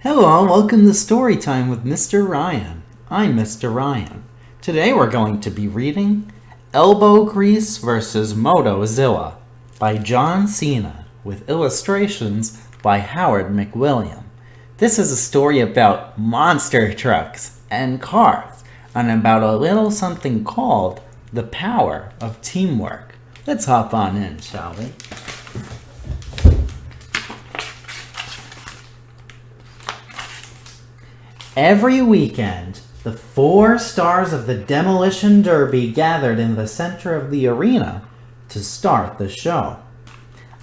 Hello, welcome to Storytime with Mr. Ryan. I'm Mr. Ryan. Today we're going to be reading Elbow Grease vs. Motozilla by Cena with illustrations by Howard McWilliam. This is a story about monster trucks and cars and about a little something called the power of teamwork. Let's hop on in, shall we? Every weekend, the 4 stars of the Demolition Derby gathered in the center of the arena to start the show.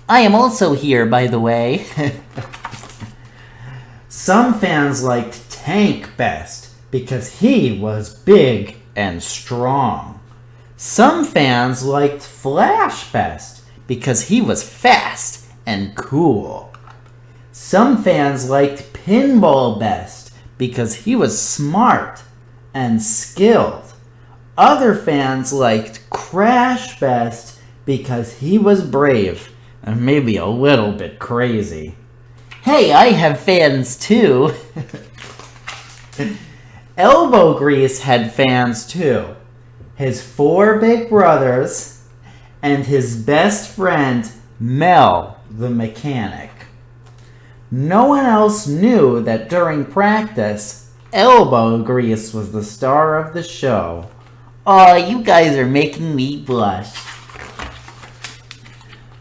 I am also here, by the way. Some fans liked Tank best because he was big and strong. Some fans liked Flash best because he was fast and cool. Some fans liked Pinball best because he was smart and skilled. Other fans liked Crash best because he was brave and maybe a little bit crazy. Hey, I have fans too. Elbow Grease had fans too. His 4 big brothers and his best friend Mel the mechanic. No one else knew that during practice, Elbow Grease was the star of the show. Aw, you guys are making me blush.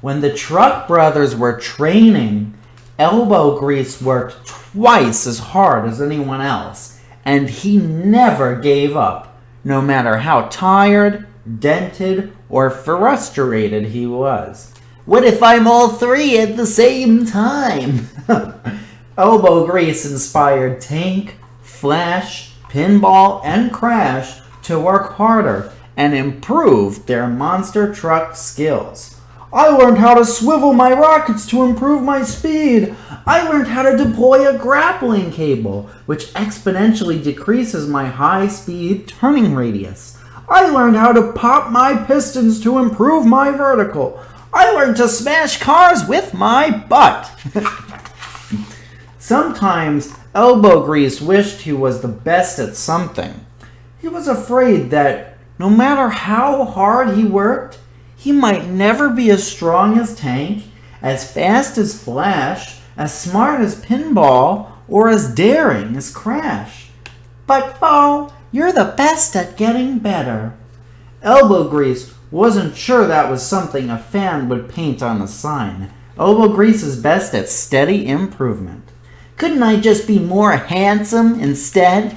When the Truck Brothers were training, Elbow Grease worked twice as hard as anyone else, and he never gave up, no matter how tired, dented, or frustrated he was. What if I'm all 3 at the same time? Elbow Grease inspired Tank, Flash, Pinball, and Crash to work harder and improve their monster truck skills. I learned how to swivel my rockets to improve my speed. I learned how to deploy a grappling cable, which exponentially decreases my high-speed turning radius. I learned how to pop my pistons to improve my vertical. I learned to smash cars with my butt. Sometimes Elbow Grease wished he was the best at something. He was afraid that no matter how hard he worked, he might never be as strong as Tank, as fast as Flash, as smart as Pinball, or as daring as Crash. But Bo, you're the best at getting better. Elbow Grease wasn't sure that was something a fan would paint on a sign. Elbow Grease is best at steady improvement. Couldn't I just be more handsome instead?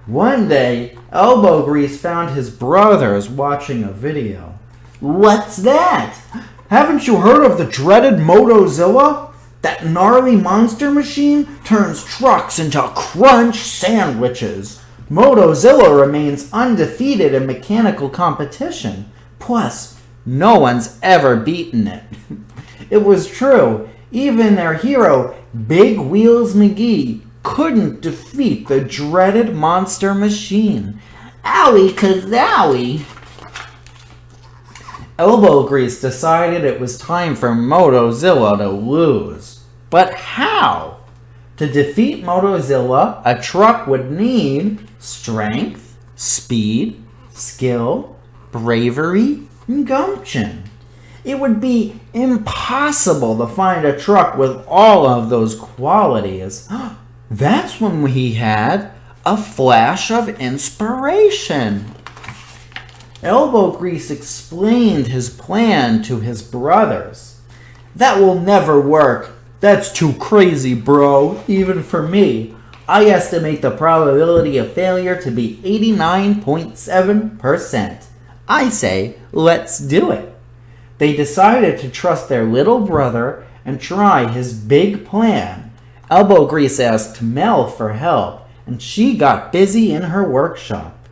One day, Elbow Grease found his brothers watching a video. What's that? Haven't you heard of the dreaded Motozilla? That gnarly monster machine turns trucks into crunch sandwiches. Motozilla remains undefeated in mechanical competition. Plus, no one's ever beaten it. It was true. Even their hero, Big Wheels McGee, couldn't defeat the dreaded monster machine. Owie kazowie! Elbow Grease decided it was time for Motozilla to lose. But how? To defeat Motozilla, a truck would need strength, speed, skill, bravery, and gumption. It would be impossible to find a truck with all of those qualities. That's when he had a flash of inspiration. Elbow Grease explained his plan to his brothers. That will never work. That's too crazy, bro, even for me. I estimate the probability of failure to be 89.7%. I say, let's do it. They decided to trust their little brother and try his big plan. Elbow Grease asked Mel for help, and she got busy in her workshop.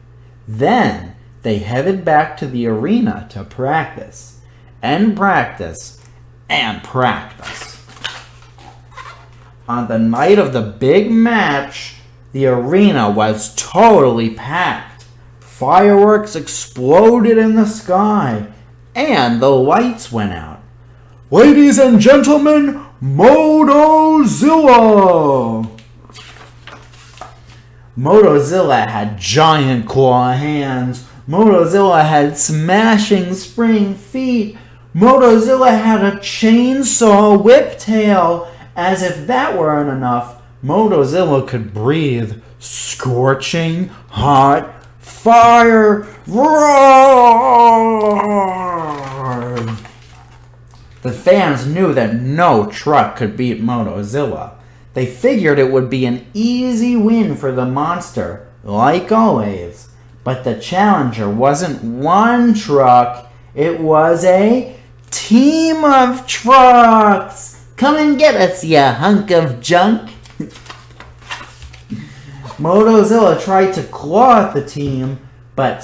Then they headed back to the arena to practice, and practice, and practice. On the night of the big match, the arena was totally packed. Fireworks exploded in the sky, and the lights went out. Ladies and gentlemen, Motozilla! Motozilla had giant claw hands. Motozilla had smashing spring feet. Motozilla had a chainsaw whip tail. As if that weren't enough, Motozilla could breathe scorching hot fire. Roar! The fans knew that no truck could beat Motozilla. They figured it would be an easy win for the monster, like always. But the challenger wasn't one truck, it was a team of trucks! Come and get us, ya hunk of junk! Motozilla tried to claw at the team, but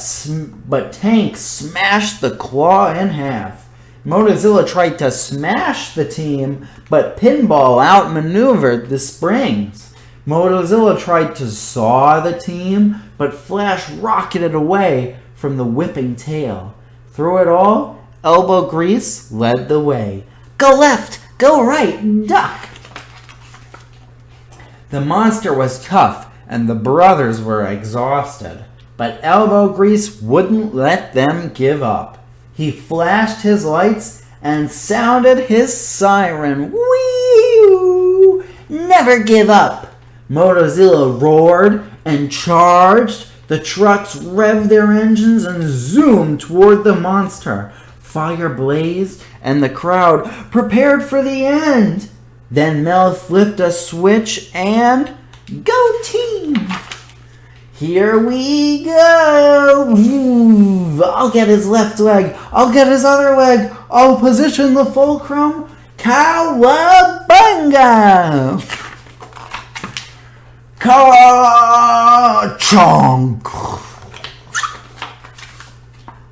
Tank smashed the claw in half. Motozilla tried to smash the team, but Pinball outmaneuvered the springs. Motozilla tried to saw the team, but Flash rocketed away from the whipping tail. Through it all, Elbow Grease led the way. Go left! Go right! Duck! The monster was tough, and the brothers were exhausted. But Elbow Grease wouldn't let them give up. He flashed his lights and sounded his siren. Whee! Never give up! Motozilla roared and charged. The trucks revved their engines and zoomed toward the monster. Fire blazed, and the crowd prepared for the end. Then Mel flipped a switch and... Go team! Here we go! Ooh, I'll get his left leg. I'll get his other leg. I'll position the fulcrum. Cowabunga! Ka-chonk!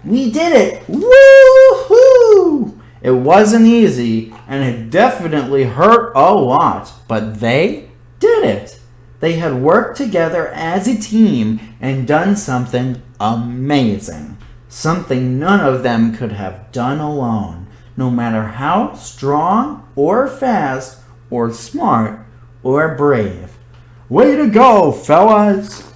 We did it! Woo-hoo! It wasn't easy, and it definitely hurt a lot, but they did it. They had worked together as a team and done something amazing. Something none of them could have done alone, no matter how strong or fast or smart or brave. Way to go, fellas!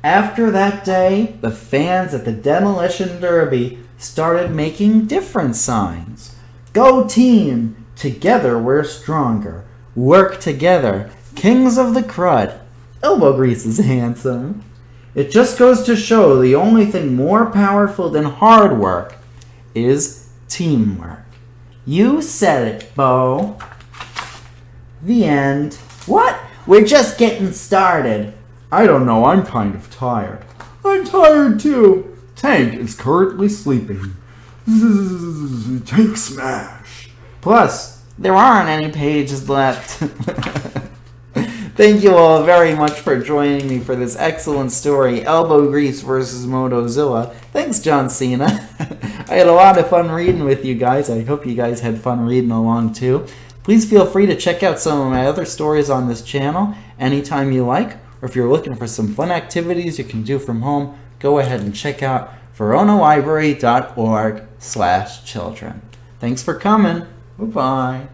After that day, the fans at the Demolition Derby started making different signs. Go team! Together we're stronger. Work together. Kings of the Crud. Elbow Grease is handsome. It just goes to show the only thing more powerful than hard work is teamwork. You said it, Bo. The end. What? We're just getting started. I don't know, I'm kind of tired. I'm tired too. Tank is currently sleeping. Tank smash. Plus, there aren't any pages left. Thank you all very much for joining me for this excellent story, Elbow Grease versus Motozilla. Thanks, John Cena. I had a lot of fun reading with you guys. I hope you guys had fun reading along too. Please feel free to check out some of my other stories on this channel anytime you like, or if you're looking for some fun activities you can do from home, go ahead and check out veronalibrary.org/children. Thanks for coming. Bye-bye.